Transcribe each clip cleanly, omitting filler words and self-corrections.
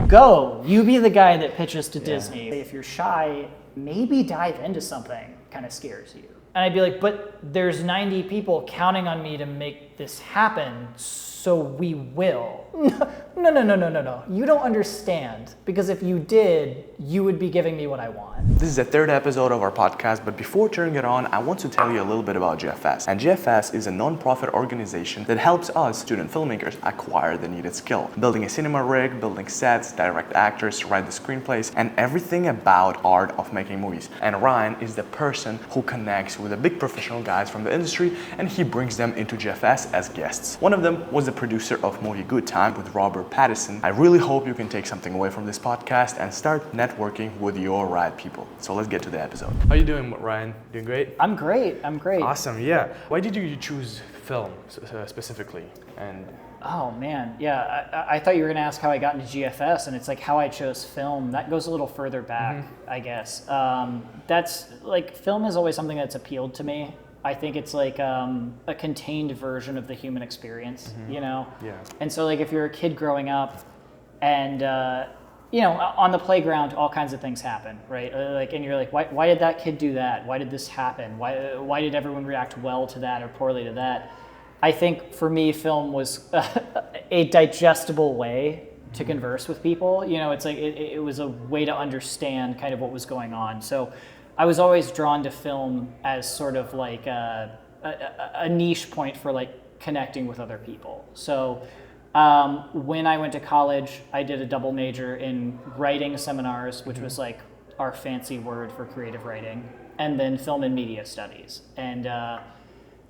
go. You be the guy that pitches to Disney. If you're shy, maybe dive into something kind of scares you. And I'd be like, but there's 90 people counting on me to make this happen, so we will. No. You don't understand. Because if you did, you would be giving me what I want. This is the third episode of our podcast, but before turning it on, I want to tell you a little bit about GFS. And GFS is a non-profit organization that helps us, student filmmakers, acquire the needed skill. Building a cinema rig, building sets, direct actors, write the screenplays, and everything about art of making movies. And Ryan is the person who connects with the big professional guys from the industry, and he brings them into GFS as guests. One of them was the producer of movie Good Time with Robert Pattinson. I really hope you can take something away from this podcast and start networking with your right people. So let's get to the episode. How you doing, Ryan? Doing great? I'm great. Awesome, yeah. Why did you choose film specifically? And oh man, yeah. I thought you were gonna ask how I got into GFS, and it's like how I chose film. That goes a little further back, I guess. That's like, film is always something that's appealed to me. I think it's like a contained version of the human experience, you know? Yeah. And so like if you're a kid growing up and, you know, on the playground, all kinds of things happen, right? Like, and you're like, why did that kid do that? Why did this happen? Why did everyone react well to that or poorly to that? I think for me, film was a digestible way to converse with people. You know, it's like, it was a way to understand kind of what was going on. So I was always drawn to film as sort of like a niche point for like connecting with other people. So when I went to college, I did a double major in writing seminars, which was like our fancy word for creative writing, and then film and media studies. And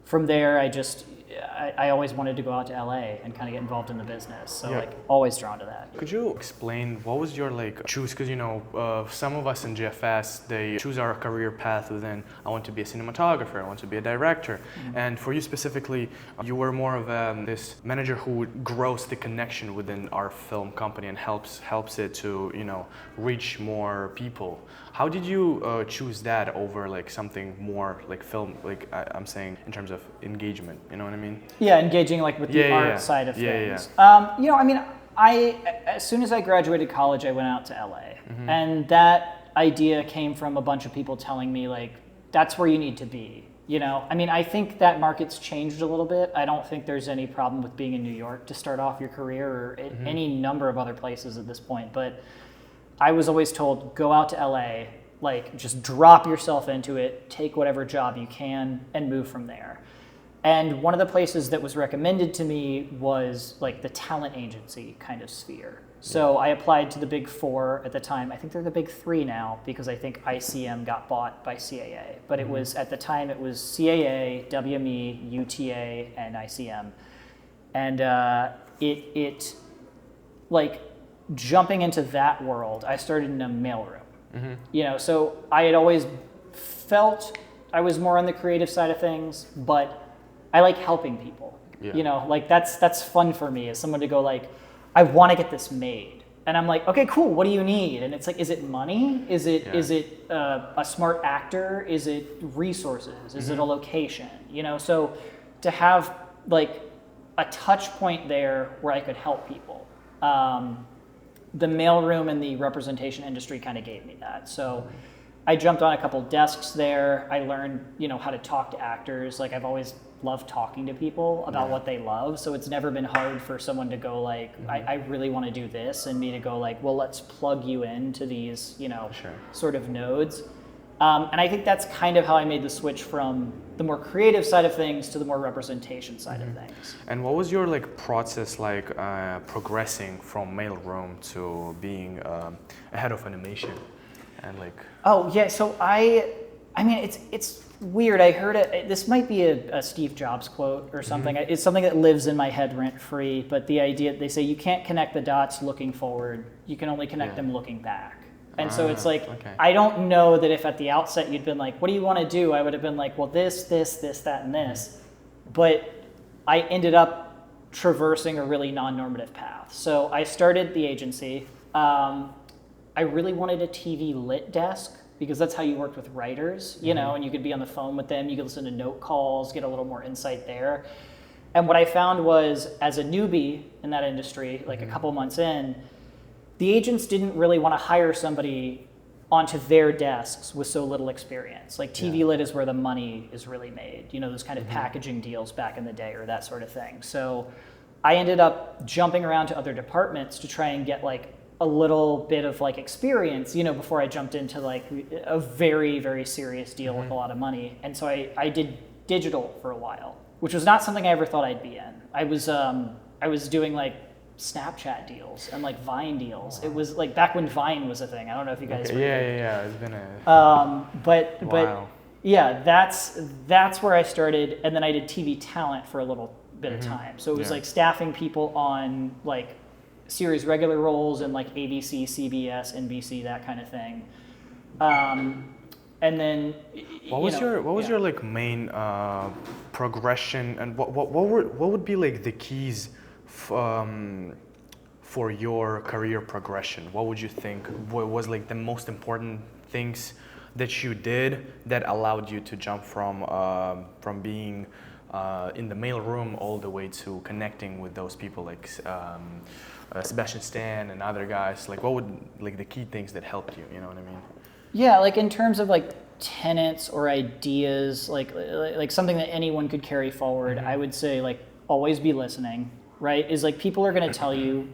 from there, I always wanted to go out to LA and kind of get involved in the business. So like always drawn to that. could you explain what was your like choose? Because you know, some of us in GFS, they choose our career path within, I want to be a cinematographer, I want to be a director. And for you specifically, you were more of this manager who grows the connection within our film company and helps it to, you know, reach more people. How did you choose that over like something more like film, like I'm saying in terms of engagement, you know what I mean? Yeah, engaging like with the art side of things. You know, I mean, as soon as I graduated college, I went out to LA. And that idea came from a bunch of people telling me like, that's where you need to be. You know, I mean, I think that market's changed a little bit. I don't think there's any problem with being in New York to start off your career or any number of other places at this point. But I was always told, go out to LA, like just drop yourself into it, take whatever job you can and move from there. And one of the places that was recommended to me was like the talent agency kind of sphere. So I applied to the big four at the time. I think they're the big three now because I think ICM got bought by CAA. But it was, at the time, it was CAA, WME, UTA, and ICM. And it like jumping into that world, I started in a mailroom. You know, so I had always felt I was more on the creative side of things, but I like helping people. You know, like that's fun for me as someone to go like, I want to get this made. And I'm like, okay, cool, what do you need? And it's like, is it money? Is it a smart actor? Is it resources? Is it a location? You know, so to have like a touch point there where I could help people. The mailroom and the representation industry kind of gave me that. So I jumped on a couple desks there. I learned, you know, how to talk to actors. Like I've always loved talking to people about what they love. So it's never been hard for someone to go like, I really want to do this, and me to go like, well, let's plug you into these, you know, sort of nodes. And I think that's kind of how I made the switch from the more creative side of things to the more representation side of things. And what was your like process like progressing from mailroom to being a head of animation? And like, oh yeah, so I mean, it's weird. I heard it. This might be a Steve Jobs quote or something. It's something that lives in my head rent free. But the idea, they say you can't connect the dots looking forward. You can only connect them looking back. And so it's like, I don't know that if at the outset you'd been like, what do you want to do? I would have been like, well, this, that, and this. But I ended up traversing a really non-normative path. So I started the agency. I really wanted a TV lit desk because that's how you worked with writers, you know, and you could be on the phone with them, you could listen to note calls, get a little more insight there. And what I found was, as a newbie in that industry, like a couple months in, the agents didn't really want to hire somebody onto their desks with so little experience. Like TV lit is where the money is really made, you know, those kind of packaging deals back in the day or that sort of thing. So I ended up jumping around to other departments to try and get like a little bit of like experience, you know, before I jumped into like a very, very serious deal with a lot of money. And so I did digital for a while, which was not something I ever thought I'd be in. I was doing like Snapchat deals and like Vine deals. It was like back when Vine was a thing. I don't know if you guys were. Yeah. It's been a. But yeah, that's where I started, and then I did TV talent for a little bit of time. So it was like staffing people on like series regular roles and like ABC, CBS, NBC, that kind of thing. And then what was your like main progression, and what would be like the keys for your career progression? What would you think was like the most important things that you did that allowed you to jump from being in the mailroom all the way to connecting with those people like Sebastian Stan and other guys? Like, what would like the key things that helped you? You know what I mean? Yeah, like in terms of like tenets or ideas, like something that anyone could carry forward, I would say like always be listening, right? Is like people are going to tell you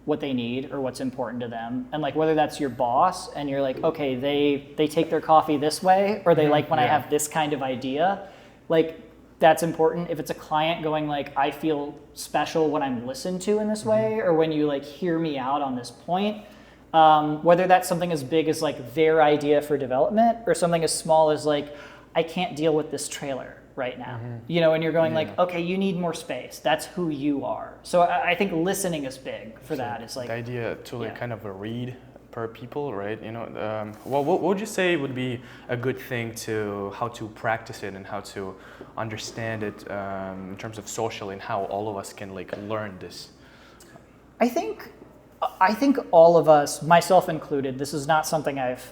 what they need or what's important to them, and like whether that's your boss and you're like, okay, they take their coffee this way, or they like when I have this kind of idea, like that's important. If it's a client going like, I feel special when I'm listened to in this way, or when you like hear me out on this point, whether that's something as big as like their idea for development or something as small as like, I can't deal with this trailer right now, you know, and you're going like, okay, you need more space. That's who you are. So I think listening is big for that. It's like the idea to like kind of a read per people, right? You know, what would you say would be a good thing to how to practice it and how to understand it in terms of social, and how all of us can like learn this? I think all of us, myself included, this is not something I've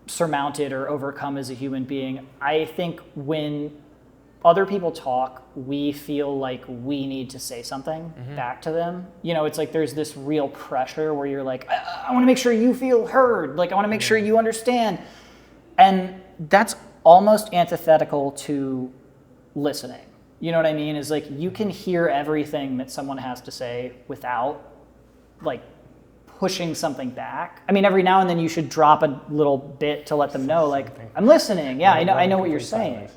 surmounted or overcome as a human being. I think when other people talk, we feel like we need to say something back to them. You know, it's like there's this real pressure where you're like, I want to make sure you feel heard. Like, I want to make sure you understand. And that's almost antithetical to listening. You know what I mean? Is like you can hear everything that someone has to say without like pushing something back. I mean, every now and then you should drop a little bit to let them know, like, I'm listening. Yeah, I know what you're saying.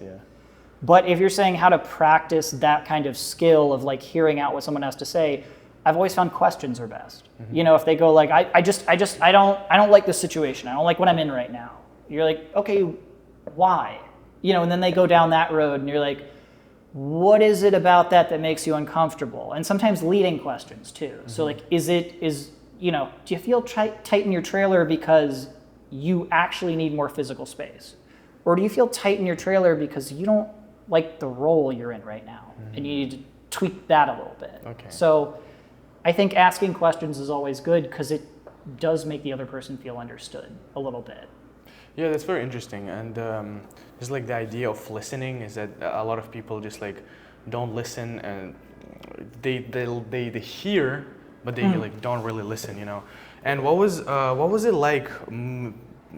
But if you're saying how to practice that kind of skill of like hearing out what someone has to say, I've always found questions are best. You know, if they go like, I don't like this situation. I don't like what I'm in right now. You're like, okay, why? You know, and then they go down that road and you're like, what is it about that makes you uncomfortable? And sometimes leading questions too. So like, you know, do you feel tight in your trailer because you actually need more physical space? Or do you feel tight in your trailer because you don't like the role you're in right now and you need to tweak that a little bit? Okay. So I think asking questions is always good because it does make the other person feel understood a little bit. Yeah, that's very interesting. And just like the idea of listening is that a lot of people just like don't listen, and they hear, but they like don't really listen, you know. And what was it like?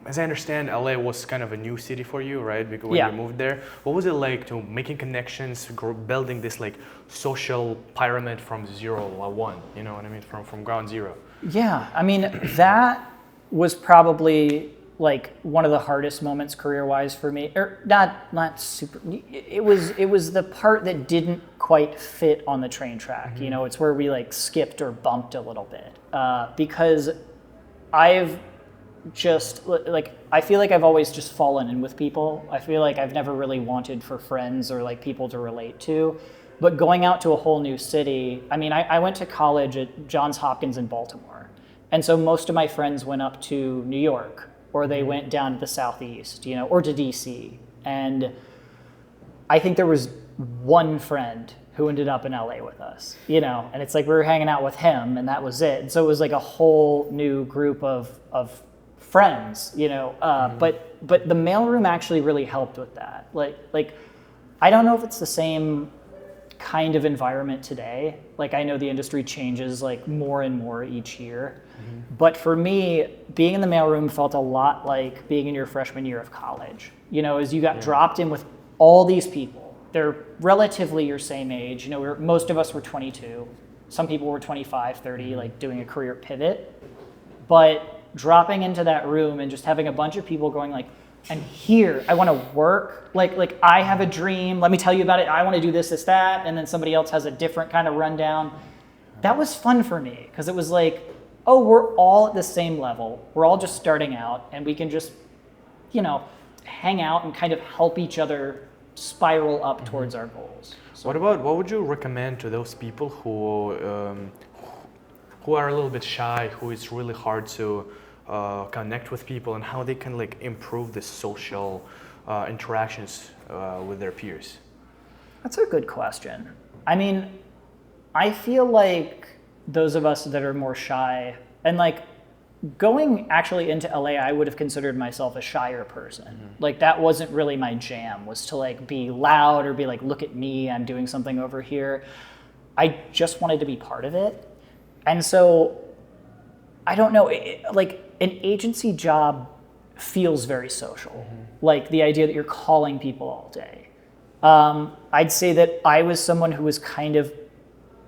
As I understand, LA was kind of a new city for you, right? Because when you moved there, what was it like to making connections, building this like social pyramid from 0-1? You know what I mean? From ground zero. Yeah, I mean that was probably like one of the hardest moments career-wise for me, or not super. It was the part that didn't quite fit on the train track. You know, it's where we like skipped or bumped a little bit because I've just like, I feel like I've always just fallen in with people. I feel like I've never really wanted for friends or like people to relate to. But going out to a whole new city, I mean, I went to college at Johns Hopkins in Baltimore. And so most of my friends went up to New York, or they went down to the Southeast, you know, or to DC. And I think there was one friend who ended up in LA with us, you know, and it's like we were hanging out with him and that was it. And so it was like a whole new group of friends, you know, but the mailroom actually really helped with that. Like I don't know if it's the same kind of environment today. Like I know the industry changes like more and more each year. But for me, being in the mailroom felt a lot like being in your freshman year of college. You know, as you got dropped in with all these people. They're relatively your same age. You know, most of us were 22. Some people were 25, 30, like doing a career pivot. But dropping into that room and just having a bunch of people going like, and here, I want to work. Like I have a dream. Let me tell you about it. I want to do this, this, that. And then somebody else has a different kind of rundown. That was fun for me because it was like, oh, we're all at the same level. We're all just starting out and we can just, you know, hang out and kind of help each other spiral up towards our goals. So what would you recommend to those people who are a little bit shy, who it's really hard to connect with people, and how they can like improve the social interactions with their peers? That's a good question. I mean, I feel like those of us that are more shy, and like going actually into LA, I would have considered myself a shyer person. Like that wasn't really my jam, was to like be loud or be like, look at me, I'm doing something over here. I just wanted to be part of it. And so I don't know, like an agency job feels very social. Like the idea that you're calling people all day. I'd say that I was someone who was kind of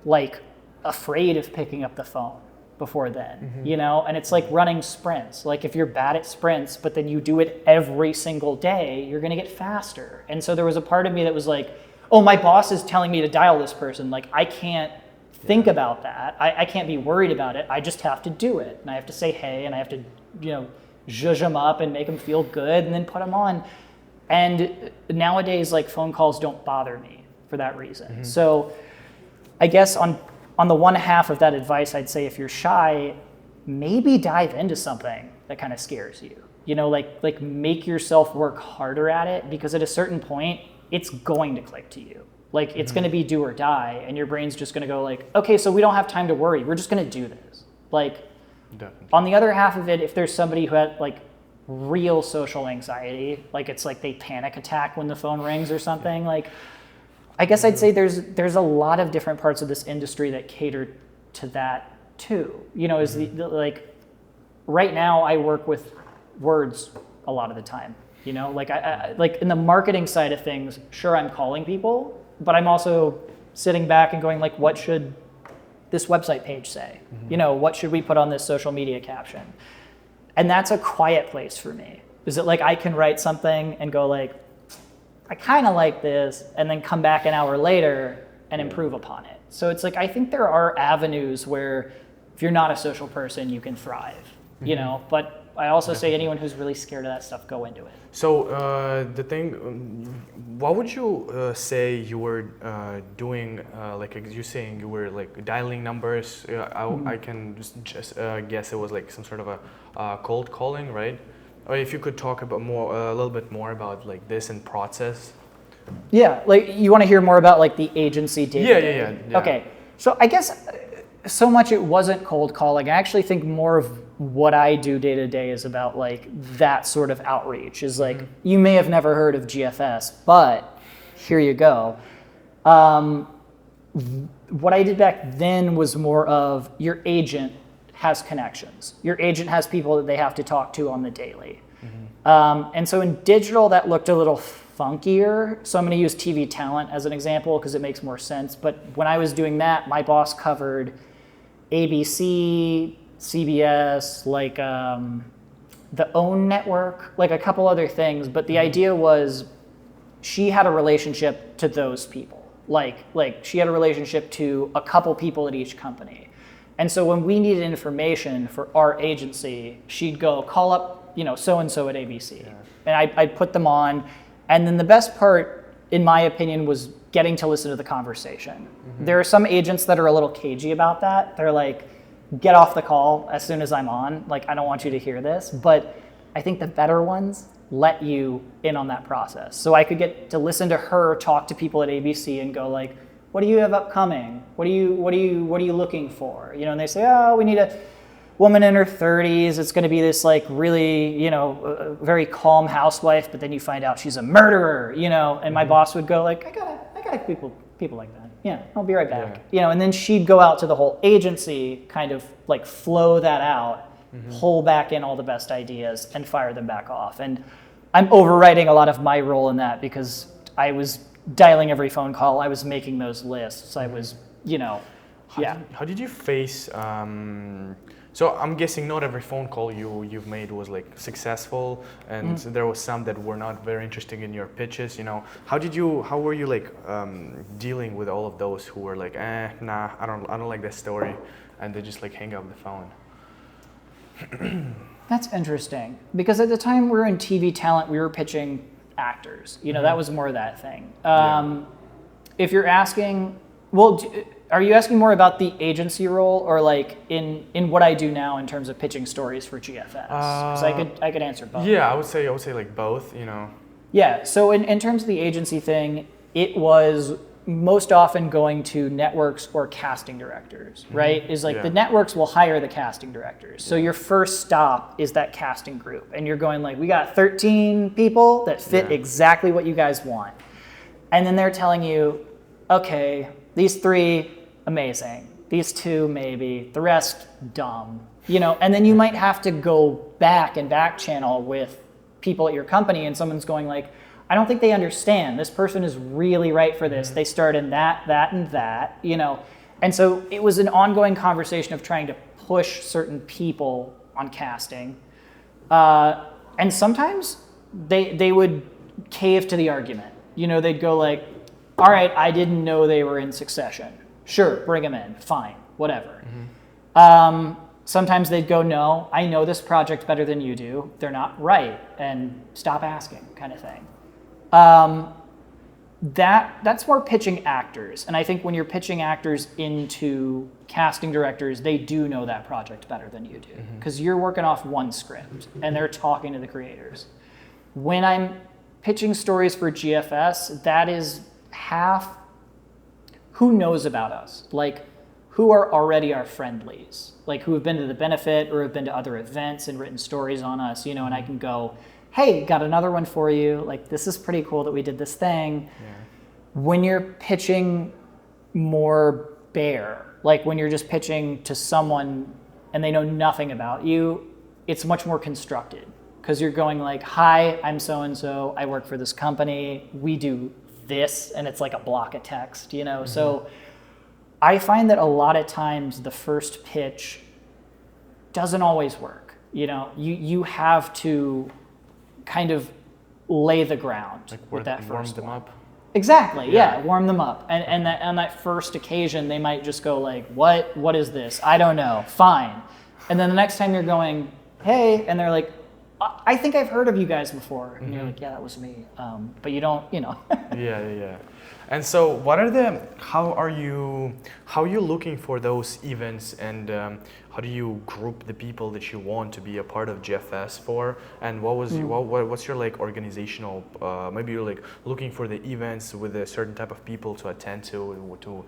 like afraid of picking up the phone before then, you know? And it's like running sprints. Like if you're bad at sprints, but then you do it every single day, you're gonna get faster. And so there was a part of me that was like, oh, my boss is telling me to dial this person. Like I can't think about that. I can't be worried about it. I just have to do it. And I have to say hey, and I have to, you know, zhuzh them up and make them feel good and then put them on. And nowadays, like phone calls don't bother me for that reason. So I guess on the one half of that advice, I'd say if you're shy, maybe dive into something that kind of scares you. You know, like make yourself work harder at it, because at a certain point, it's going to click to you. Like it's going to be do or die, and your brain's just going to go like, okay, so we don't have time to worry. We're just going to do this. Like Definitely. On the other half of it, if there's somebody who had like real social anxiety, like it's like they panic attack when the phone rings or something, like I guess I'd say there's a lot of different parts of this industry that cater to that too. You know, is the like right now I work with words a lot of the time. You know, like I like in the marketing side of things, sure I'm calling people, but I'm also sitting back and going like, what should this website page say? You know, what should we put on this social media caption? And that's a quiet place for me. Is it like I can write something and go like, I kind of like this, and then come back an hour later and improve upon it. So it's like, I think there are avenues where if you're not a social person, you can thrive, you know, but I also say anyone who's really scared of that stuff, go into it. So the thing, what would you say you were doing, like you're saying you were like dialing numbers, I can just guess it was like some sort of a cold calling, right? Or if you could talk about a little bit more about like this and process. Yeah, like you want to hear more about like the agency day-to-day? Yeah. Okay, so I guess so much it wasn't cold calling. I actually think more of what I do day to day is about like that sort of outreach. Is like, you may have never heard of GFS, but here you go. What I did back then was more of your agent has connections. Your agent has people that they have to talk to on the daily. And so in digital, that looked a little funkier. So I'm going to use TV talent as an example because it makes more sense. But when I was doing that, my boss covered ABC, CBS, like the OWN network, like a couple other things. But the idea was she had a relationship to those people. Like she had a relationship to a couple people at each company. And so when we needed information for our agency, she'd go call up, you know, so-and-so at ABC. Yeah. And I'd put them on. And then the best part, in my opinion, was getting to listen to the conversation. There are some agents that are a little cagey about that. They're like, get off the call as soon as I'm on. Like, I don't want you to hear this. But I think the better ones let you in on that process. So I could get to listen to her talk to people at ABC and go like, what do you have upcoming? What are you looking for? You know, and they say, oh, we need a woman in her 30s. It's going to be this like really, you know, very calm housewife. But then you find out she's a murderer, you know. And my boss would go like, I got people like that. Yeah, I'll be right back. And then she'd go out to the whole agency, kind of like flow that out, pull back in all the best ideas and fire them back off. And I'm overwriting a lot of my role in that because I was dialing every phone call, I was making those lists, I was, How did you face, so I'm guessing not every phone call you've made was like successful, and there was some that were not very interesting in your pitches, how were you like dealing with all of those who were like, nah, I don't like this story, and they just like hang up the phone? That's interesting, because at the time we were in TV talent, we were pitching actors, that was more that thing. If you're asking, are you asking more about the agency role, or like in what I do now in terms of pitching stories for GFS? Because I could answer both. Yeah, I would say like both. Yeah. So in terms of the agency thing, it was most often going to networks or casting directors, right? Is like the networks will hire the casting directors. So your first stop is that casting group, and you're going like, we got 13 people that fit exactly what you guys want, and then they're telling you, okay, these 3. Amazing. These 2, maybe. The rest, dumb. And then you might have to go back and back channel with people at your company, and someone's going like, I don't think they understand. This person is really right for this. They start in that, and that, And so it was an ongoing conversation of trying to push certain people on casting. And sometimes they would cave to the argument. They'd go like, all right, I didn't know they were in Succession. Sure, bring them in, fine, whatever. Sometimes they'd go, no, I know this project better than you do. They're not right, and stop asking, kind of thing. That's more pitching actors. And I think when you're pitching actors into casting directors, they do know that project better than you do, because you're working off one script, and they're talking to the creators. When I'm pitching stories for GFS, that is half who knows about us, like who are already our friendlies, like who have been to the benefit or have been to other events and written stories on us, and I can go, hey, got another one for you, like this is pretty cool that we did this thing. When you're pitching more bare, like when you're just pitching to someone and they know nothing about you, it's much more constructed, because you're going like, hi, I'm so-and-so, I work for this company, we do this, and it's like a block of text, So I find that a lot of times the first pitch doesn't always work. You have to kind of lay the ground with that first warm them up. Exactly, warm them up. And that, on that first occasion, they might just go like, what is this? I don't know, fine. And then the next time you're going, hey, and they're like, I think I've heard of you guys before. And you're like, yeah, that was me. But you don't, Yeah. And so how are you looking for those events, and how do you group the people that you want to be a part of GFS for? And what's your like organizational, maybe you're like looking for the events with a certain type of people to attend to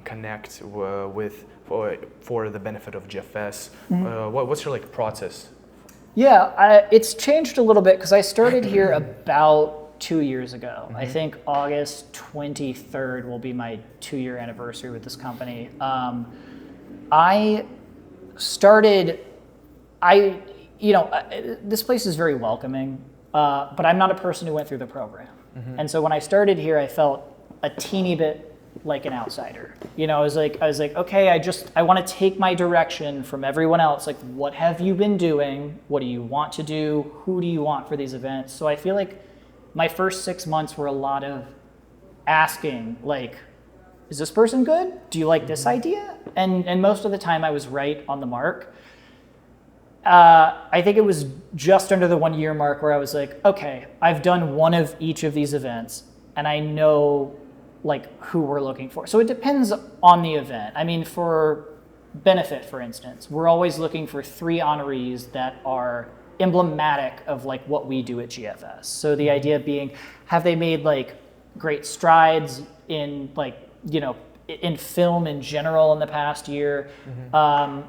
connect with for the benefit of GFS. What's your like process? Yeah, it's changed a little bit, because I started here about 2 years ago. I think August 23rd will be my 2-year anniversary with this company. This place is very welcoming, but I'm not a person who went through the program. And so when I started here, I felt a teeny bit like an outsider. I was like, okay, I want to take my direction from everyone else. Like, what have you been doing? What do you want to do? Who do you want for these events? So I feel like my first 6 months were a lot of asking, like, is this person good? Do you like this idea? And most of the time I was right on the mark. I think it was just under the 1-year mark where I was like, okay, I've done one of each of these events, and I know like who we're looking for. So it depends on the event. I mean, for benefit, for instance, we're always looking for 3 honorees that are emblematic of like what we do at GFS. So the idea being, have they made like great strides in like, in film in general in the past year?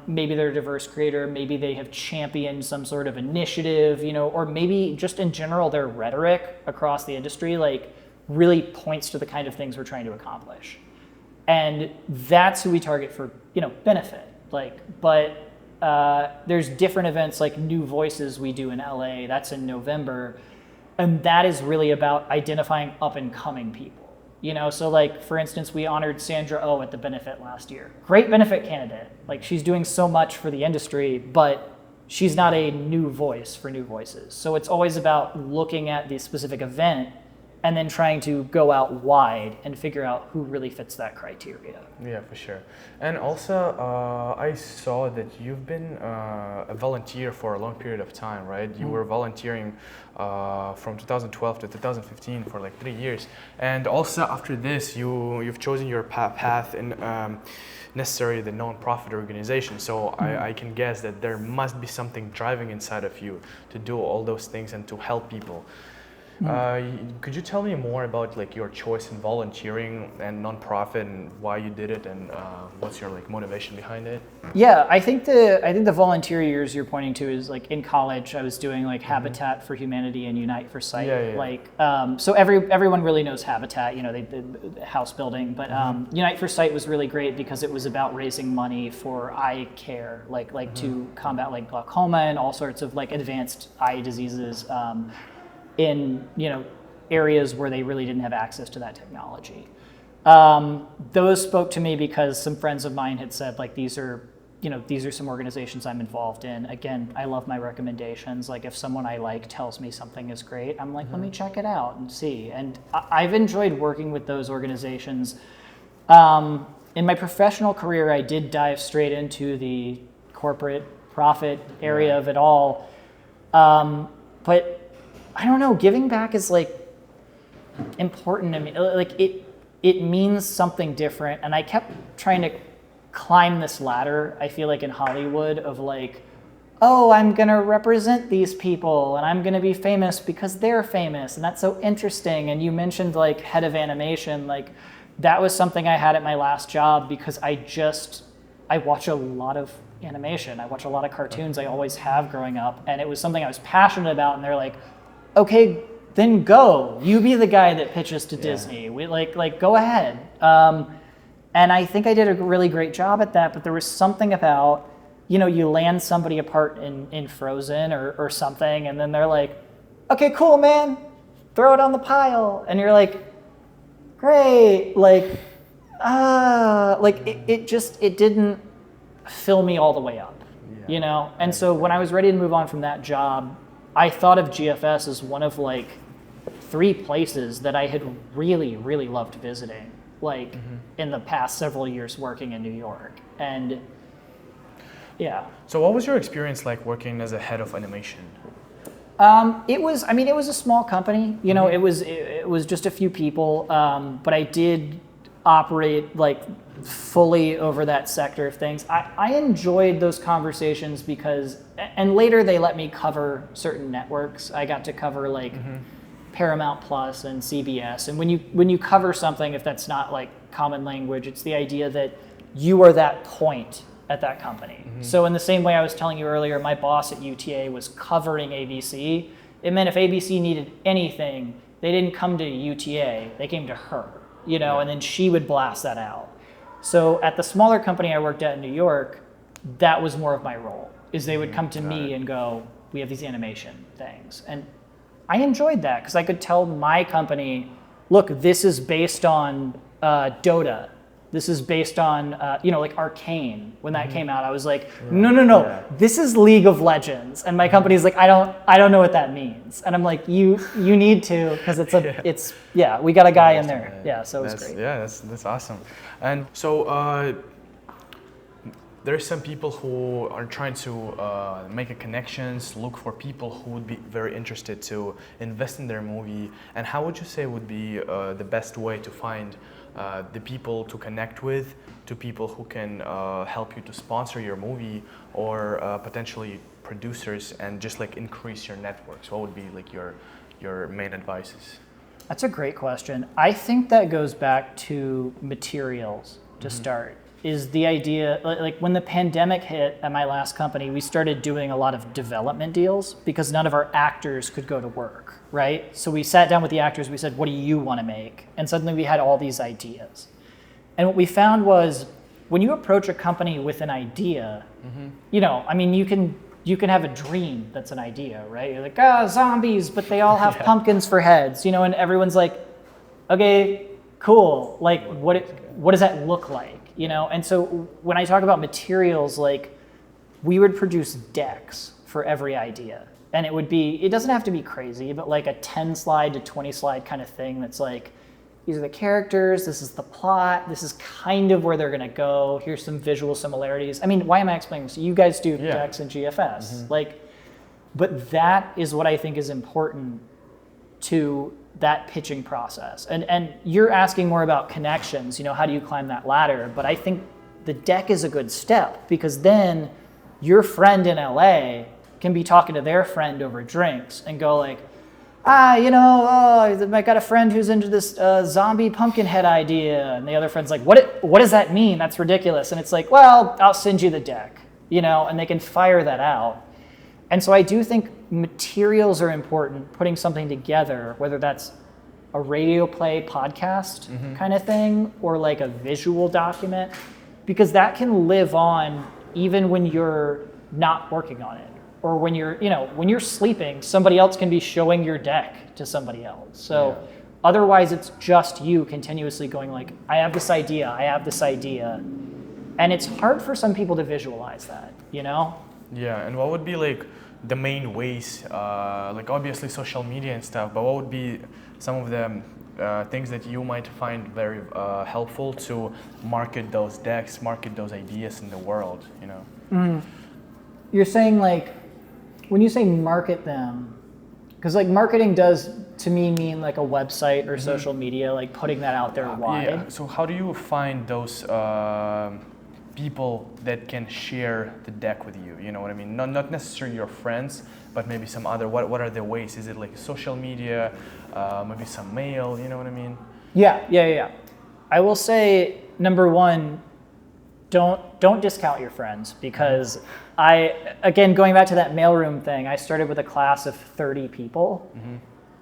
Maybe they're a diverse creator, maybe they have championed some sort of initiative, or maybe just in general their rhetoric across the industry, like really points to the kind of things we're trying to accomplish. And that's who we target for, benefit. But there's different events like New Voices we do in LA, that's in November. And that is really about identifying up and coming people. So like, for instance, we honored Sandra Oh at the benefit last year. Great benefit candidate. Like, she's doing so much for the industry, but she's not a new voice for New Voices. So it's always about looking at the specific event and then trying to go out wide and figure out who really fits that criteria. Yeah, for sure. And also, I saw that you've been a volunteer for a long period of time, right? You were volunteering from 2012 to 2015 for like 3 years. And also after this, you've chosen your path in necessarily the non-profit organization. So I can guess that there must be something driving inside of you to do all those things and to help people. Could you tell me more about like your choice in volunteering and nonprofit and why you did it and what's your like motivation behind it? Yeah, I think the volunteer years you're pointing to is like in college I was doing like Habitat for Humanity and Unite for Sight. Like so everyone really knows Habitat, they did house building, but Unite for Sight was really great because it was about raising money for eye care, like to combat like glaucoma and all sorts of like advanced eye diseases. In areas where they really didn't have access to that technology. Those spoke to me because some friends of mine had said like these are some organizations I'm involved in. Again, I love my recommendations. Like if someone I like tells me something is great, I'm like, let me check it out and see. And I've enjoyed working with those organizations. In my professional career, I did dive straight into the corporate profit area of it all. But I don't know, giving back is like important to me. Like it means something different. And I kept trying to climb this ladder, I feel like in Hollywood, of like, oh, I'm gonna represent these people and I'm gonna be famous because they're famous. And that's so interesting. And you mentioned like head of animation, like that was something I had at my last job because I watch a lot of animation. I watch a lot of cartoons, I always have growing up. And it was something I was passionate about. And they're like, okay, then go. You be the guy that pitches to Disney. We like go ahead. And I think I did a really great job at that. But there was something about, you land somebody apart in Frozen or something, and then they're like, okay, cool, man, throw it on the pile, and you're like, great. It didn't fill me all the way up, And so when I was ready to move on from that job, I thought of GFS as one of like 3 places that I had really, really loved visiting, in the past several years working in New York. And yeah. So what was your experience like working as a head of animation? It was a small company, it was just a few people, but I did operate like fully over that sector of things. I enjoyed those conversations because, and later they let me cover certain networks. I got to cover like Paramount Plus and CBS. And when you cover something, if that's not like common language, it's the idea that you are that point at that company. So in the same way I was telling you earlier, my boss at UTA was covering ABC. It meant if ABC needed anything, they didn't come to UTA, they came to her, and then she would blast that out. So at the smaller company I worked at in New York, that was more of my role, is they would come to me and go, we have these animation things. And I enjoyed that because I could tell my company, look, this is based on Dota. This is based on, like Arcane. When that came out, I was like, no, this is League of Legends. And my company's like, I don't know what that means. And I'm like, you need to, because we got a guy in there. Yeah, so it was great. Yeah, that's awesome. And so there's some people who are trying to make a connections, look for people who would be very interested to invest in their movie. And how would you say would be the best way to find the people to connect with, to people who can help you to sponsor your movie, or potentially producers, and just like increase your networks? What would be like your main advices? That's a great question. I think that goes back to materials to start. is the idea, like when the pandemic hit at my last company, we started doing a lot of development deals because none of our actors could go to work, right? So we sat down with the actors, we said, what do you want to make? And suddenly we had all these ideas. And what we found was when you approach a company with an idea, you know, I mean, you can have a dream that's an idea, right? You're like, zombies, but they all have pumpkins for heads, you know, and everyone's like, okay, cool. Like, what does that look like, you know? And so when I talk about materials, like, we would produce decks for every idea. And it doesn't have to be crazy, but like a 10 slide to 20 slide kind of thing that's like, these are the characters, this is the plot, this is kind of where they're gonna go, here's some visual similarities. I mean, why am I explaining this? You guys do decks and GFS. Like, but that is what I think is important to that pitching process. And you're asking more about connections, you know, how do you climb that ladder? But I think the deck is a good step because then your friend in LA can be talking to their friend over drinks and go like, I got a friend who's into this zombie pumpkin head idea. And the other friend's like, what does that mean? That's ridiculous. And it's like, well, I'll send you the deck, you know, and they can fire that out. And so I do think materials are important, putting something together, whether that's a radio play podcast kind of thing or like a visual document, because that can live on even when you're not working on it. Or when you're sleeping, somebody else can be showing your deck to somebody else. So otherwise it's just you continuously going like, I have this idea. And it's hard for some people to visualize that, you know? Yeah, and what would be like the main ways, like obviously social media and stuff, but what would be some of the things that you might find very helpful to market those decks, market those ideas in the world, you know? You're saying like, when you say market them, because like marketing does to me mean like a website or social media, like putting that out there wide. Yeah. So how do you find those people that can share the deck with you? You know what I mean? Not necessarily your friends, but maybe some other. What are the ways? Is it like social media, maybe some mail? You know what I mean? Yeah. I will say number one, don't discount your friends because again, going back to that mailroom thing, I started with a class of 30 people.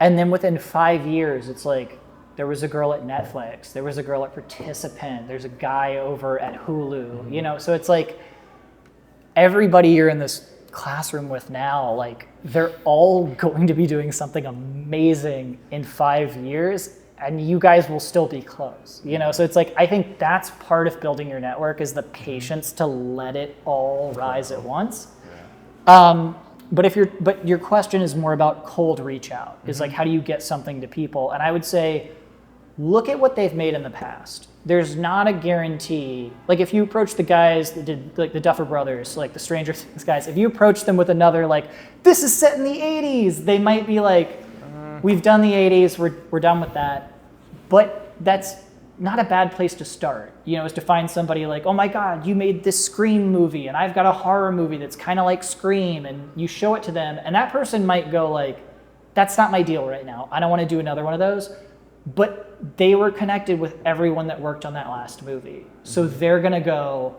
And then within 5 years, it's like, there was a girl at Netflix, there was a girl at Participant, there's a guy over at Hulu, you know? So it's like, everybody you're in this classroom with now, like, they're all going to be doing something amazing in 5 years. And you guys will still be close, you know? So it's like, I think that's part of building your network is the patience to let it all rise at once. But your question is more about cold reach out, is like, how do you get something to people? And I would say, look at what they've made in the past. There's not a guarantee, like if you approach the guys that did like the Duffer Brothers, like the Stranger Things guys, if you approach them with another like, this is set in the 80s, they might be like, we've done the 80s, we're done with that. But that's not a bad place to start, you know, is to find somebody like, oh my God, you made this Scream movie and I've got a horror movie that's kind of like Scream, and you show it to them and that person might go like, that's not my deal right now. I don't want to do another one of those. But they were connected with everyone that worked on that last movie. So they're going to go,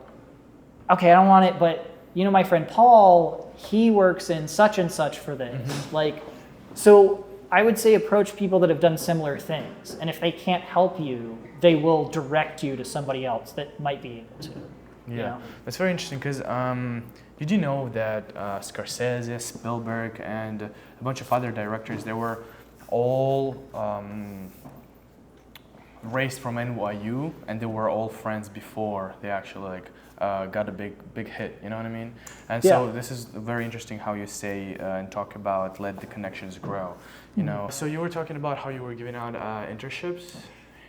okay, I don't want it, but you know, my friend Paul, he works in such and such for this. Like, so I would say approach people that have done similar things. And if they can't help you, they will direct you to somebody else that might be able to. Yeah, you know? That's very interesting because did you know that Scorsese, Spielberg, and a bunch of other directors, they were all raised from NYU, and they were all friends before they actually like got a big hit, you know what I mean? And so this is very interesting how you say and talk about let the connections grow, you know? So you were talking about how you were giving out internships?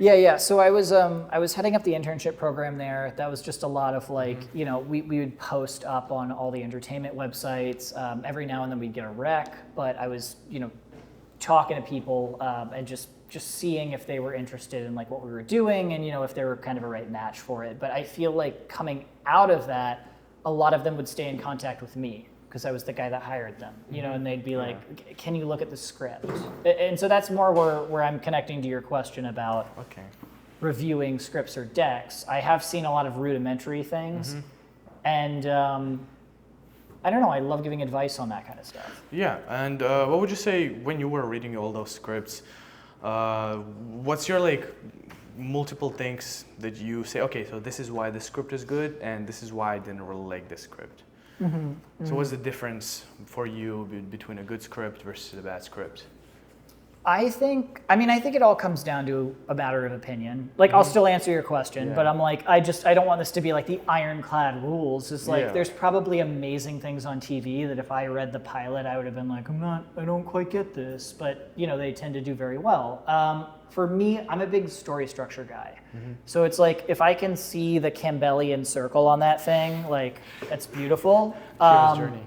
Yeah. So I was heading up the internship program there. That was just a lot of like, you know, we would post up on all the entertainment websites. Every now and then we'd get a rec, but I was, you know, talking to people and just seeing if they were interested in like what we were doing and, you know, if they were kind of a right match for it. But I feel like coming out of that, a lot of them would stay in contact with me because I was the guy that hired them, you know, and they'd be like, can you look at the script? And so that's more where I'm connecting to your question about reviewing scripts or decks. I have seen a lot of rudimentary things, and I don't know, I love giving advice on that kind of stuff. Yeah, and what would you say when you were reading all those scripts? What's your like multiple things that you say, okay, so this is why the script is good, and this is why I didn't really like this script. So what's the difference for you between a good script versus a bad script? I think it all comes down to a matter of opinion. Like, I'll still answer your question, but I'm like, I don't want this to be like the ironclad rules. It's like, there's probably amazing things on TV that if I read the pilot, I would have been like, I don't quite get this, but you know, they tend to do very well. For me, I'm a big story structure guy. So it's like, if I can see the Campbellian circle on that thing, like, that's beautiful. Hero's journey.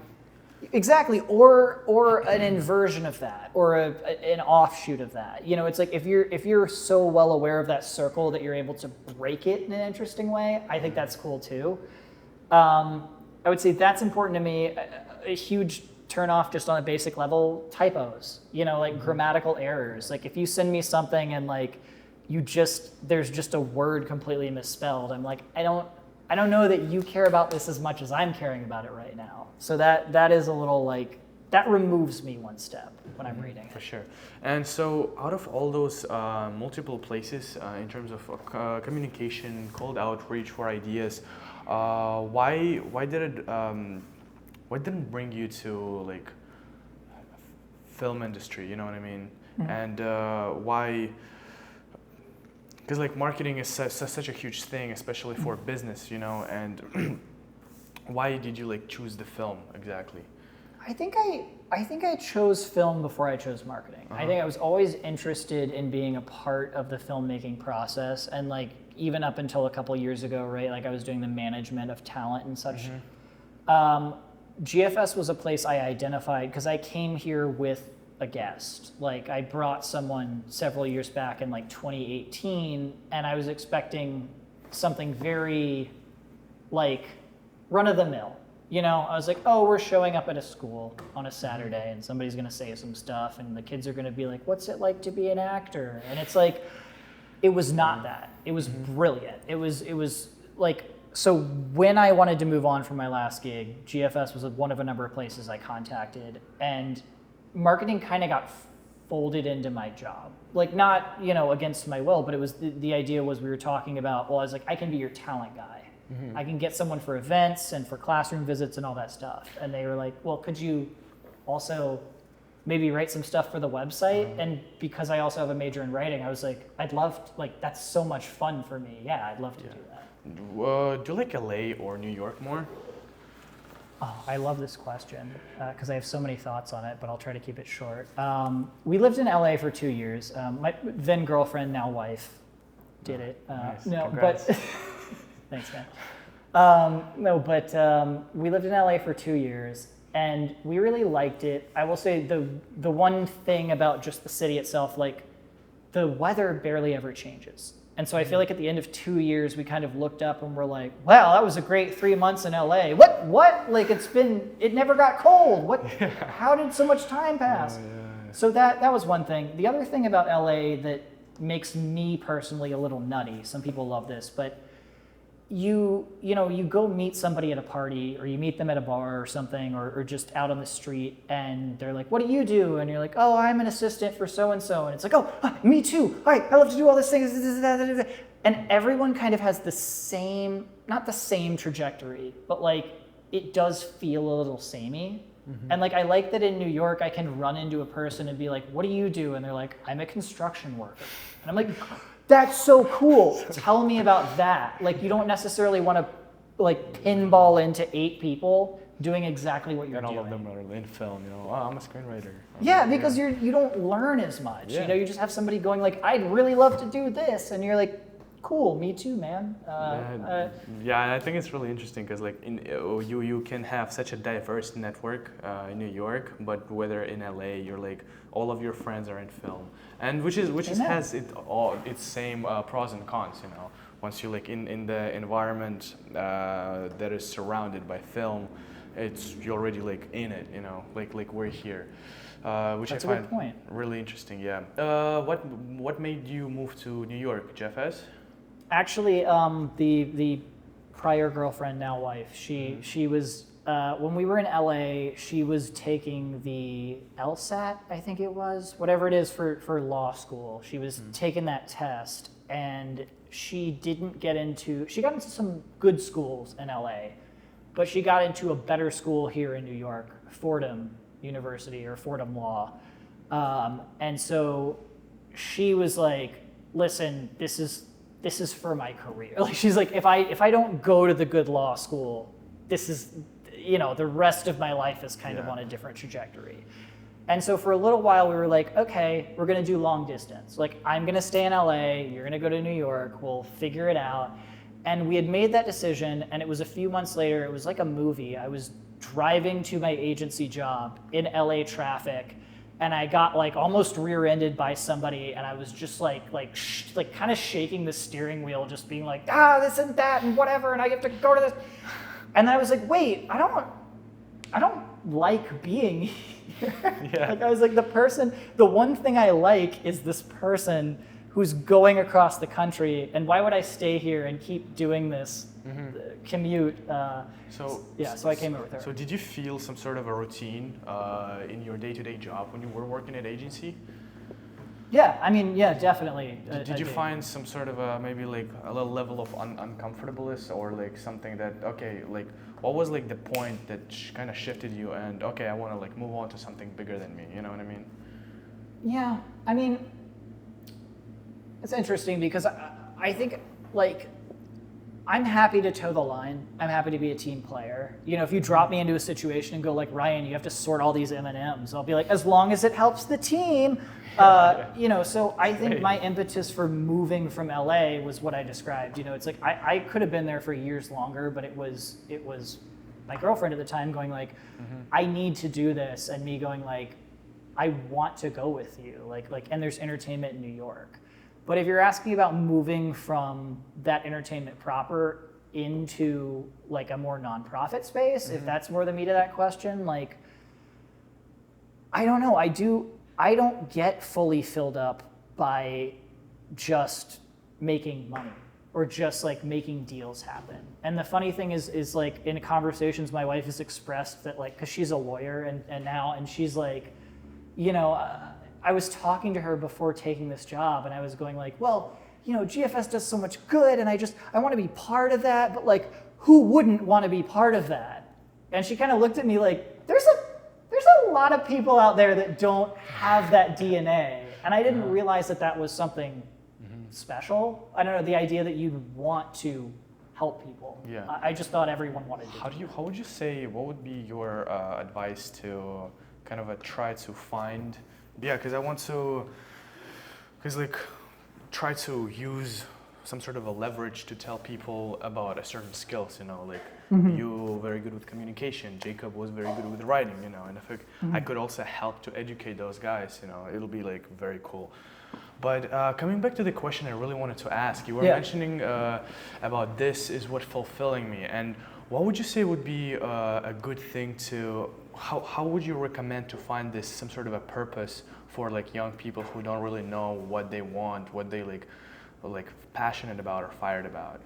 Exactly, or an inversion of that, or an offshoot of that. You know, it's like if you're so well aware of that circle that you're able to break it in an interesting way, I think that's cool too. I would say that's important to me. A huge turnoff just on a basic level, typos. You know, like grammatical errors. Like if you send me something and like there's just a word completely misspelled, I'm like, I don't know that you care about this as much as I'm caring about it right now. So that is a little like, that removes me one step when I'm reading it. For sure. And so out of all those multiple places in terms of communication, cold outreach for ideas, why didn't bring you to like film industry, you know what I mean? And why, because like marketing is such a huge thing, especially for business, you know, and why did you like choose the film exactly? I think I chose film before I chose marketing. I think I was always interested in being a part of the filmmaking process, and like even up until a couple years ago, right? Like I was doing the management of talent and such. GFS was a place I identified because I came here with a guest. Like I brought someone several years back in like 2018, and I was expecting something very like run of the mill. You know, I was like, oh, we're showing up at a school on a Saturday and somebody's gonna say some stuff and the kids are gonna be like, what's it like to be an actor? And it's like, it was not that. It was brilliant. It was like, so when I wanted to move on from my last gig, GFS was one of a number of places I contacted, and marketing kind of got folded into my job. Like not, you know, against my will, but it was, the idea was we were talking about, well, I was like, I can be your talent guy. I can get someone for events and for classroom visits and all that stuff. And they were like, well, could you also maybe write some stuff for the website? And because I also have a major in writing, I was like, I'd love to, like, that's so much fun for me. Yeah, I'd love to do that. Do you like LA or New York more? Oh, I love this question because I have so many thoughts on it, but I'll try to keep it short. We lived in LA for 2 years. My then girlfriend, now wife, did it. Nice. No, Congrats. but thanks, man. We lived in LA for 2 years, and we really liked it. I will say the one thing about just the city itself, like the weather barely ever changes. And so I feel like at the end of 2 years, we kind of looked up and we're like, wow, that was a great 3 months in LA. What? Like it never got cold. What? How did so much time pass? So that was one thing. The other thing about LA that makes me personally a little nutty, some people love this, but you go meet somebody at a party, or you meet them at a bar or something, or just out on the street, and they're like, what do you do? And you're like, oh, I'm an assistant for so-and-so. And it's like, oh, me too. All right, I love to do all these things. And everyone kind of has the same, not the same trajectory, but like it does feel a little samey. And like, I like that in New York, I can run into a person and be like, what do you do? And they're like, I'm a construction worker. And I'm like, that's so cool. Tell me about that. Like, you don't necessarily want to like pinball into 8 people doing exactly what you're doing. And all of them are in film, you know, oh, I'm a screenwriter. Yeah, because you don't learn as much. You know, you just have somebody going like, I'd really love to do this. And you're like, cool, me too, man. Yeah, I think it's really interesting because like you can have such a diverse network in New York, but whether in LA, you're like all of your friends are in film, and which has its same pros and cons, you know. Once you're like in the environment that is surrounded by film, you're already like in it, you know, like we're here. Which That's I find a good point. Really interesting. Yeah. What made you move to New York, GFS? Actually, the prior girlfriend, now wife, she was when we were in LA, she was taking the LSAT, I think it was, whatever it is for law school. She was taking that test, and she got into some good schools in LA, but she got into a better school here in New York, Fordham University or Fordham Law. And so she was like, listen, this is for my career. Like, she's like, if I don't go to the good law school, this is, the rest of my life is kind of on a different trajectory. And so for a little while we were like, okay, we're gonna do long distance. Like, I'm gonna stay in LA, you're gonna go to New York, we'll figure it out. And we had made that decision, and it was a few months later, it was like a movie. I was driving to my agency job in LA traffic, and I got like almost rear-ended by somebody, and I was just like kind of shaking the steering wheel, just being like, this and that and whatever, and I have to go to this. And I was like, wait, I don't like being here. Yeah. Like, I was like, the one thing I like is this person who's going across the country, and why would I stay here and keep doing this commute? So I came over with her. So did you feel some sort of a routine in your day-to-day job when you were working at agency? Yeah, I mean, yeah, definitely. Did you find some sort of maybe like a little level of uncomfortableness, or like something that, okay, like what was like the point that kind of shifted you and, okay, I want to like move on to something bigger than me, you know what I mean? Yeah, I mean, it's interesting because I think, like, I'm happy to toe the line. I'm happy to be a team player. If you drop me into a situation and go like, Ryan, you have to sort all these M&Ms, I'll be like, as long as it helps the team. So I think my impetus for moving from LA was what I described. It's like I could have been there for years longer, but it was my girlfriend at the time going like, I need to do this, and me going like, I want to go with you. Like, and there's entertainment in New York. But if you're asking about moving from that entertainment proper into like a more nonprofit space, if that's more the meat of that question, like, I don't know. I don't get fully filled up by just making money or just like making deals happen. And the funny thing is like in conversations, my wife has expressed that, like, cause she's a lawyer and she's like, I was talking to her before taking this job, and I was going like, well, GFS does so much good, and I want to be part of that, but like, who wouldn't want to be part of that? And she kind of looked at me like, there's a lot of people out there that don't have that DNA, and I didn't realize that was something special. I don't know, the idea that you'd want to help people. Yeah. I just thought everyone wanted to. How would you say, what would be your advice to kind of try to find, because I want to, try to use some sort of a leverage to tell people about a certain skills, you very good with communication, Jacob was very good with writing, and if I could also help to educate those guys, it'll be like very cool. But coming back to the question I really wanted to ask, you were mentioning about this is what fulfilling me, and what would you say would be a good thing to, how would you recommend to find this, some sort of a purpose for like young people who don't really know what they want, what they like passionate about or fired about?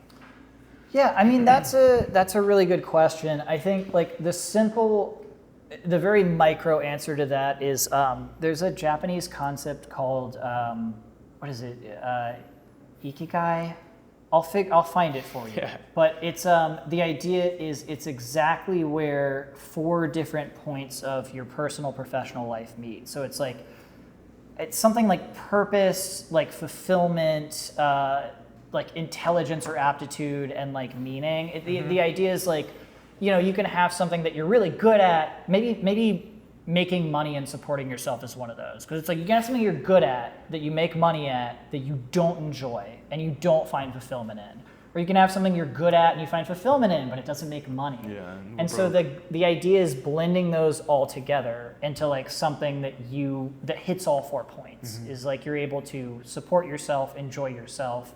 Yeah, I mean, that's a really good question. I think like the very micro answer to that is there's a Japanese concept called what is it? Ikigai. I'll find it for you. Yeah. But it's the idea is it's exactly where 4 different points of your personal professional life meet. So it's something like purpose, like fulfillment, like intelligence or aptitude, and like meaning. The idea is like, you can have something that you're really good at, maybe making money and supporting yourself is one of those. Because it's like you can have something you're good at that you make money at that you don't enjoy and you don't find fulfillment in. Or you can have something you're good at and you find fulfillment in, but it doesn't make money. Yeah, and so the idea is blending those all together into like something that hits all 4 points. Is like you're able to support yourself, enjoy yourself,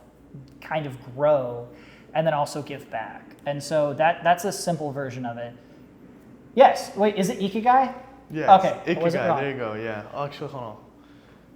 kind of grow, and then also give back. And so that's a simple version of it. Yes. Wait, is it Ikigai? Yeah. Okay. Ikigai. There you go. Yeah. Actually, hold on.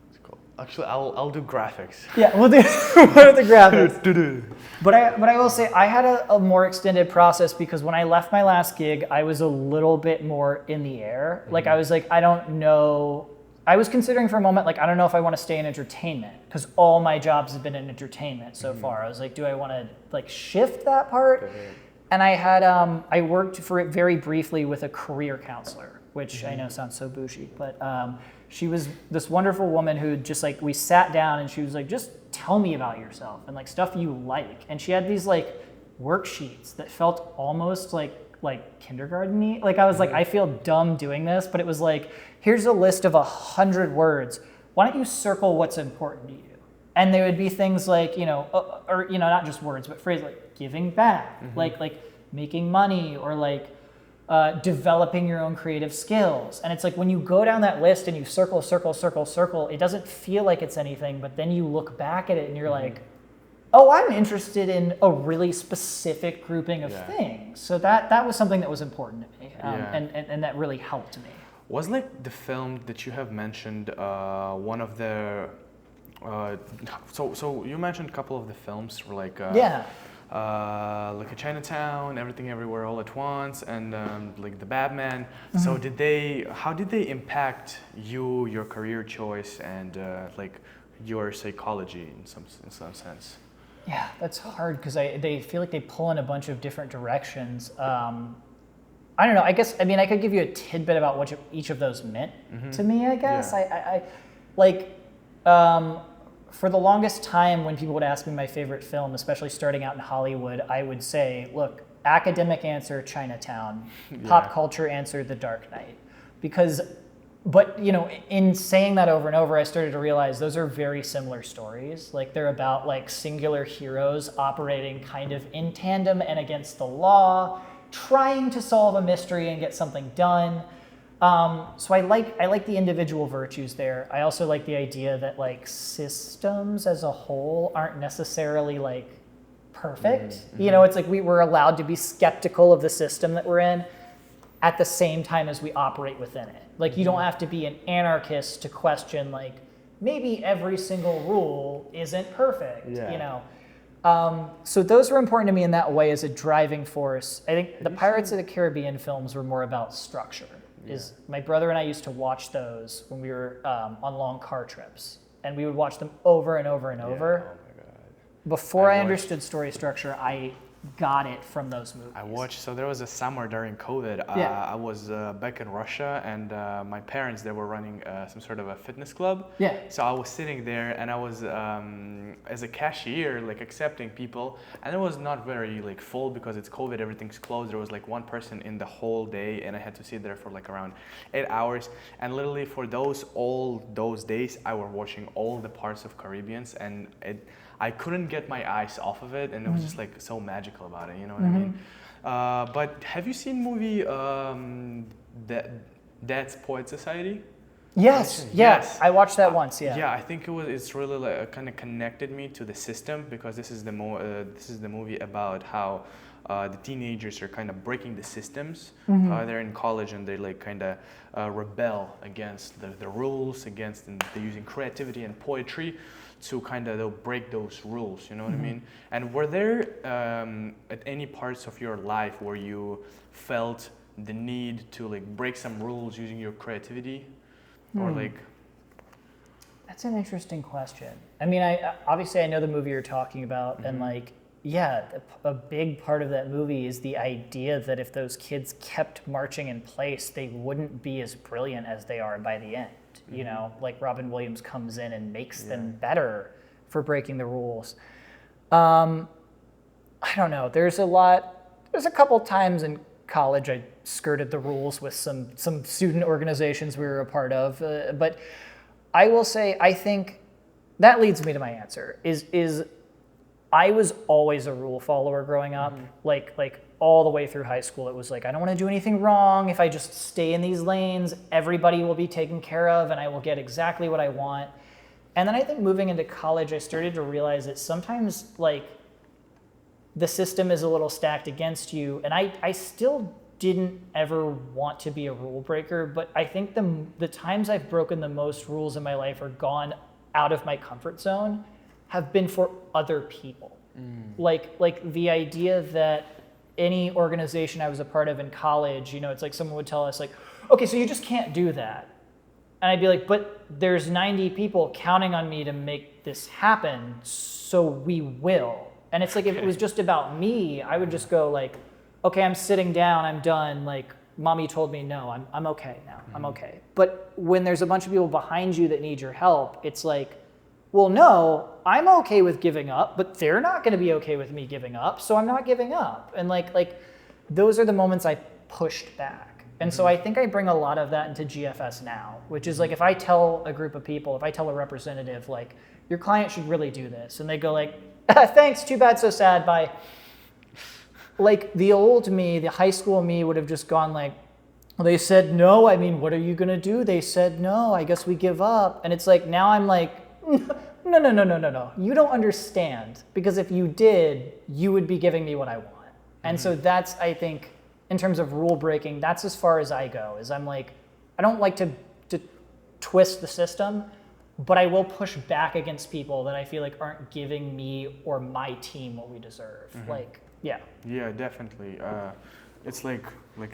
It's cool. Actually, I'll do graphics. Yeah, we'll do the graphics. But I will say I had a more extended process because when I left my last gig, I was a little bit more in the air. Like I was like, I don't know. I was considering for a moment, like, I don't know if I want to stay in entertainment because all my jobs have been in entertainment so far. I was like, do I want to like shift that part? And I had, I worked for it very briefly with a career counselor, which I know sounds so bougie, but she was this wonderful woman who just like, we sat down and she was like, just tell me about yourself and like stuff you like. And she had these like worksheets that felt almost like kindergarten-y. Like I was like, I feel dumb doing this, but it was like, here's a list of 100 words. Why don't you circle what's important to you? And there would be things like, you know, or you know, not just words, but phrases like giving back, like making money, or like developing your own creative skills. And it's like when you go down that list and you circle, it doesn't feel like it's anything, but then you look back at it and you're like, oh, I'm interested in a really specific grouping of things. So that was something that was important to me, and that really helped me. Was like the film that you have mentioned one of the so you mentioned a couple of the films were like like a Chinatown, Everything Everywhere All at Once, and like the Batman. So how did they impact you, your career choice, and like your psychology in some sense? Yeah, that's hard because they feel like they pull in a bunch of different directions. I don't know. I guess, I mean, I could give you a tidbit about what each of those meant to me, I guess. I like, for the longest time when people would ask me my favorite film, especially starting out in Hollywood, I would say, look, academic answer, Chinatown. Pop culture answer, The Dark Knight. But you know, in saying that over and over, I started to realize those are very similar stories. Like they're about like singular heroes operating kind of in tandem and against the law, trying to solve a mystery and get something done. So I like the individual virtues there. I also like the idea that like systems as a whole aren't necessarily like perfect. You know, it's like we were allowed to be skeptical of the system that we're in at the same time as we operate within it. Like you don't have to be an anarchist to question like maybe every single rule isn't perfect, you know. So those were important to me in that way as a driving force. I think the Pirates of the Caribbean films were more about structure. My brother and I used to watch those when we were on long car trips, and we would watch them over and over and over. Oh my God. Before I understood story structure, I got it from those movies. I watched, so there was a summer during COVID, I was back in Russia, and my parents, they were running some sort of a fitness club. So I was sitting there and I was as a cashier, like accepting people, and it was not very like full because it's COVID, everything's closed. There was like one person in the whole day, and I had to sit there for like around 8 hours, and literally for all those days I was watching all the parts of Caribbeans, and I couldn't get my eyes off of it, and it was just like so magical about it, you know what I mean? But have you seen movie Dead's Poet Society? Yes. I watched that once. Yeah, I think it's really like kind of connected me to the system, because this is the movie about how the teenagers are kind of breaking the systems. They're in college and they like kind of rebel against the rules, and they're using creativity and poetry to kind of break those rules, you know what I mean? And were there at any parts of your life where you felt the need to like break some rules using your creativity, or like? That's an interesting question. I mean, I obviously I know the movie you're talking about, and like, yeah, a big part of that movie is the idea that if those kids kept marching in place, they wouldn't be as brilliant as they are by the end. You know, like Robin Williams comes in and makes them better for breaking the rules. I don't know. There's a couple times in college I skirted the rules with some student organizations we were a part of. But I will say, I think that leads me to my answer is I was always a rule follower growing up, like all the way through high school. It was like, I don't want to do anything wrong. If I just stay in these lanes, everybody will be taken care of and I will get exactly what I want. And then I think moving into college, I started to realize that sometimes like the system is a little stacked against you. And I still didn't ever want to be a rule breaker, but I think the times I've broken the most rules in my life are gone out of my comfort zone have been for other people. Like the idea that any organization I was a part of in college, you know, it's like someone would tell us like, okay, so you just can't do that. And I'd be like, but there's 90 people counting on me to make this happen, so we will. And it's like, if it was just about me, I would just go like, okay, I'm sitting down, I'm done, like, mommy told me no, I'm okay now, I'm okay. But when there's a bunch of people behind you that need your help, it's like, well, no, I'm okay with giving up, but they're not gonna be okay with me giving up, so I'm not giving up. And like those are the moments I pushed back. And so I think I bring a lot of that into GFS now, which is like, if I tell a group of people, if I tell a representative, like, your client should really do this, and they go like, thanks, too bad, so sad, bye. Like, the old me, the high school me would have just gone like, well, they said no, I mean, what are you gonna do? They said no, I guess we give up. And it's like, now I'm like, no. You don't understand, because if you did, you would be giving me what I want. And so that's, I think, in terms of rule breaking, that's as far as I go, is I'm like, I don't like to twist the system, but I will push back against people that I feel like aren't giving me or my team what we deserve. Like, yeah. Yeah, definitely. It's like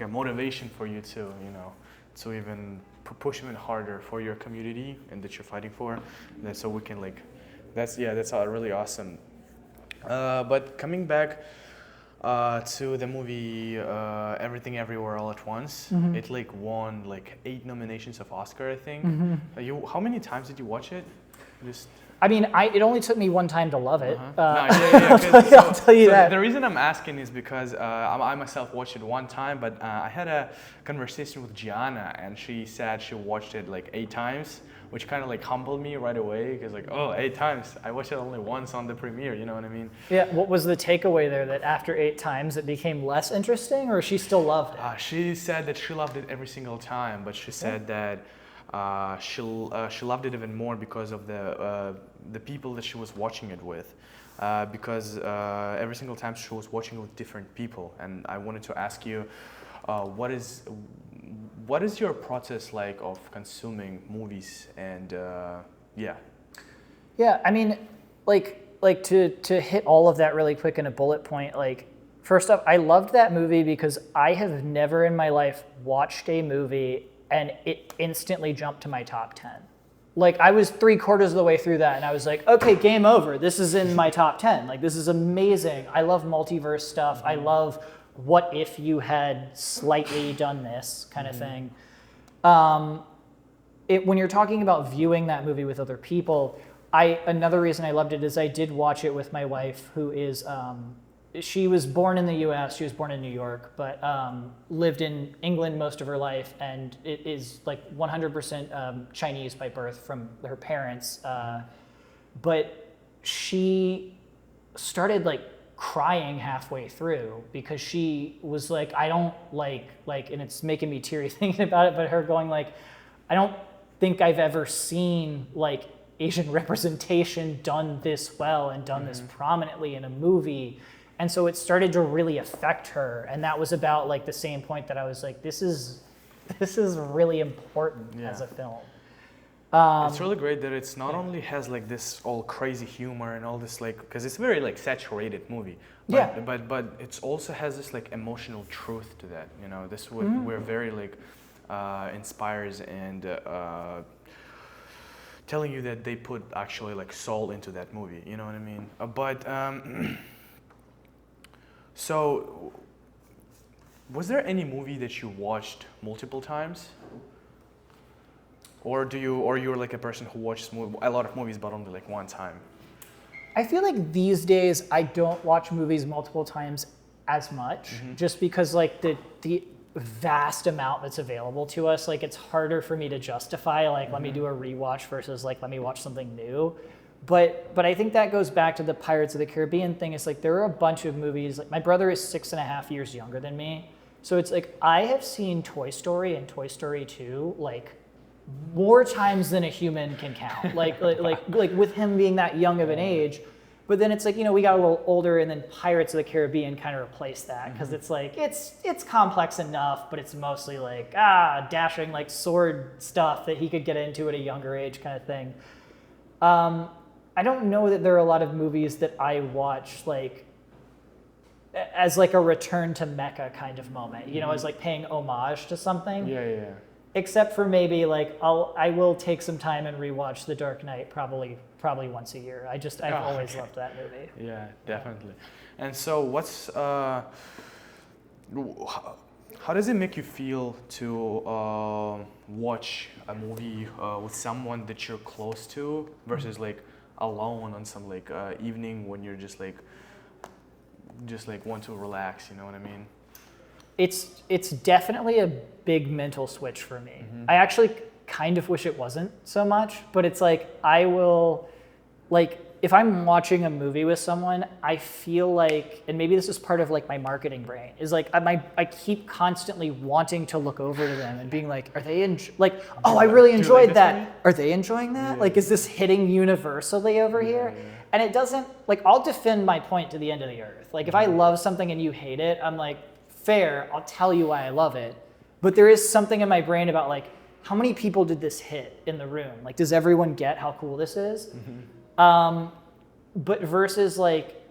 a motivation for you too, you know, to even push even harder for your community and that you're fighting for. And so we can like, that's really awesome. But coming back to the movie Everything Everywhere All at Once, it like won like 8 nominations of Oscar, I think. How many times did you watch it? Just. I mean, it only took me one time to love it. I'll tell you that. The reason I'm asking is because I myself watched it one time, but I had a conversation with Gianna, and she said she watched it like 8 times, which kind of like humbled me right away, because like, oh, 8 times. I watched it only once on the premiere, you know what I mean? Yeah, what was the takeaway there, that after 8 times it became less interesting, or she still loved it? She said that she loved it every single time, but she said that she loved it even more because of the people that she was watching it with, because every single time she was watching it with different people. And I wanted to ask you, what is your process like of consuming movies? And yeah, I mean, like to hit all of that really quick in a bullet point. Like, first up, I loved that movie because I have never in my life watched a movie and it instantly jumped to my top 10. Like, I was 3/4 of the way through that and I was like, okay, game over. This is in my top 10. Like, this is amazing. I love multiverse stuff. I love what if you had slightly done this kind of thing. When you're talking about viewing that movie with other people, another reason I loved it is I did watch it with my wife, who is, she was born in the US, she was born in New York, but lived in England most of her life, and it is like 100% Chinese by birth from her parents. But she started like crying halfway through because she was like, I don't like, and it's making me teary thinking about it, but her going like, I don't think I've ever seen like Asian representation done this well and done this prominently in a movie. And so it started to really affect her. And that was about like the same point that I was like, this is really important as a film. It's really great that it's not only has like this all crazy humor and all this like, because it's a very like saturated movie. But it also has this like emotional truth to that. You know, this would we're very like inspires and telling you that they put actually like soul into that movie. You know what I mean? So, was there any movie that you watched multiple times? Or you're like a person who watches a lot of movies but only like one time? I feel like these days I don't watch movies multiple times as much, just because like the vast amount that's available to us, like it's harder for me to justify like let me do a rewatch versus like let me watch something new. But I think that goes back to the Pirates of the Caribbean thing. It's like there are a bunch of movies. Like my brother is 6.5 years younger than me, so it's like I have seen Toy Story and Toy Story 2 like more times than a human can count. Like with him being that young of an age. But then it's like, you know, we got a little older, and then Pirates of the Caribbean kind of replaced that because it's like it's complex enough, but it's mostly like dashing like sword stuff that he could get into at a younger age kind of thing. I don't know that there are a lot of movies that I watch like as like a return to Mecca kind of moment, you know, as like paying homage to something. Yeah. Except for maybe like I will take some time and rewatch The Dark Knight probably once a year. I've always loved that movie. Yeah, definitely. And so how does it make you feel to watch a movie with someone that you're close to versus like alone on some like evening when you're just like want to relax, you know what I mean? It's definitely a big mental switch for me. I actually kind of wish it wasn't so much, but it's like I will, like if I'm watching a movie with someone, I feel like, and maybe this is part of like my marketing brain, is like I keep constantly wanting to look over to them and being like, are they I really enjoyed that. Are they enjoying that? Yeah. Like, is this hitting universally over here? Yeah. And it doesn't, like, I'll defend my point to the end of the earth. Like, if I love something and you hate it, I'm like, fair, I'll tell you why I love it. But there is something in my brain about like, how many people did this hit in the room? Like, does everyone get how cool this is? But versus like,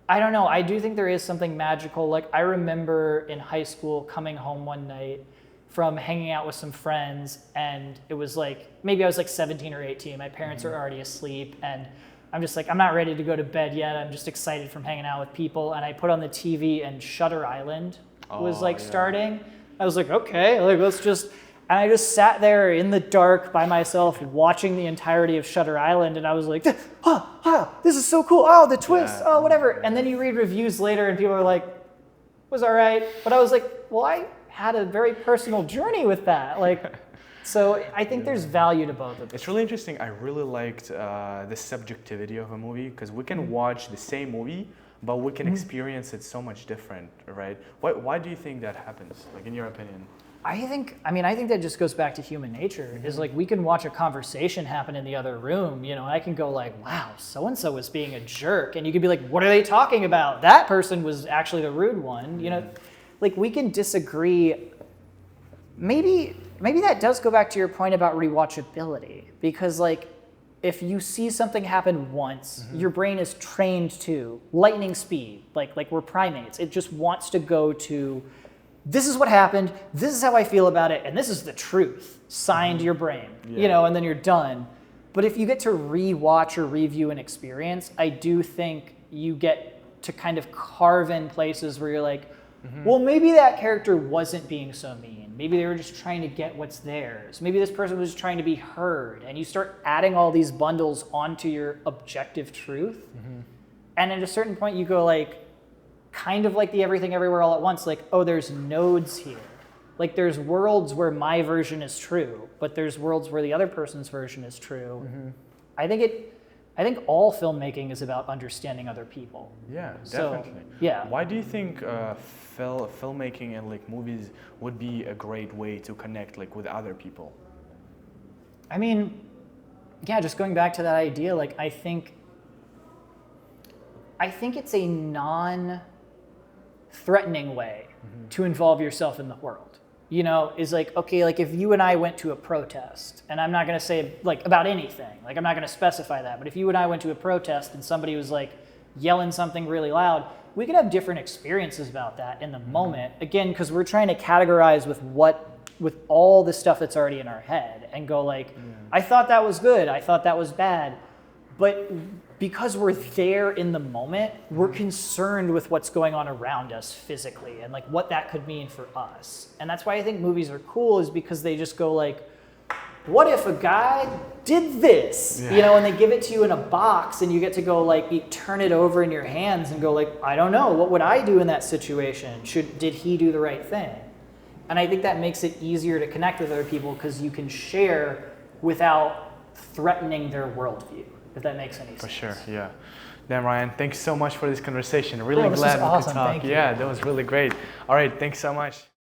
I don't know, I do think there is something magical. Like, I remember in high school coming home one night from hanging out with some friends, and it was like, maybe I was like 17 or 18. My parents are already asleep, and I'm just like, I'm not ready to go to bed yet. I'm just excited from hanging out with people. And I put on the TV and Shutter Island was starting. I was like, okay, like let's just, and I just sat there in the dark by myself watching the entirety of Shutter Island. And I was like, wow, this is so cool. Oh, the twist, oh, whatever. And then you read reviews later and people are like, was all right. But I was like, well, I had a very personal journey with that. Like, so I think there's value to both of them. It's really interesting. I really liked the subjectivity of a movie because we can watch the same movie, but we can experience it so much different, right? Why do you think that happens, like in your opinion? I think that just goes back to human nature. Is like we can watch a conversation happen in the other room, you know, and I can go like, wow, so-and-so was being a jerk. And you could be like, what are they talking about? That person was actually the rude one, you know? Like we can disagree. Maybe that does go back to your point about rewatchability, because like if you see something happen once, your brain is trained to lightning speed, like we're primates. It just wants to go to, this is what happened, this is how I feel about it, and this is the truth, signed your brain, you know, and then you're done. But if you get to rewatch or review an experience, I do think you get to kind of carve in places where you're like, well, maybe that character wasn't being so mean. Maybe they were just trying to get what's theirs. Maybe this person was trying to be heard. And you start adding all these bundles onto your objective truth. And at a certain point, you go like, kind of like the Everything Everywhere All at Once, like, oh, there's nodes here. Like there's worlds where my version is true, but there's worlds where the other person's version is true. I think all filmmaking is about understanding other people. Yeah, So, definitely. yeah. Why do you think filmmaking and like movies would be a great way to connect like with other people? I mean, yeah, just going back to that idea, like I think it's a non-threatening way to involve yourself in the world. You know, is like, okay, like if you and I went to a protest, and I'm not going to say like about anything, like I'm not going to specify that, but if you and I went to a protest and somebody was like yelling something really loud, we could have different experiences about that in the moment. Again, because we're trying to categorize with all the stuff that's already in our head and go like, I thought that was good, I thought that was bad. But because we're there in the moment, we're concerned with what's going on around us physically and like what that could mean for us. And that's why I think movies are cool, is because they just go like, what if a guy did this? You know, and they give it to you in a box and you get to go like, you turn it over in your hands and go like, I don't know, what would I do in that situation? Did he do the right thing? And I think that makes it easier to connect with other people because you can share without threatening their worldview, if that makes any sense. For sure, yeah. Then Ryan, thanks so much for this conversation. Really this glad was we awesome. could talk. Thank you. Yeah, that was really great. All right, thanks so much.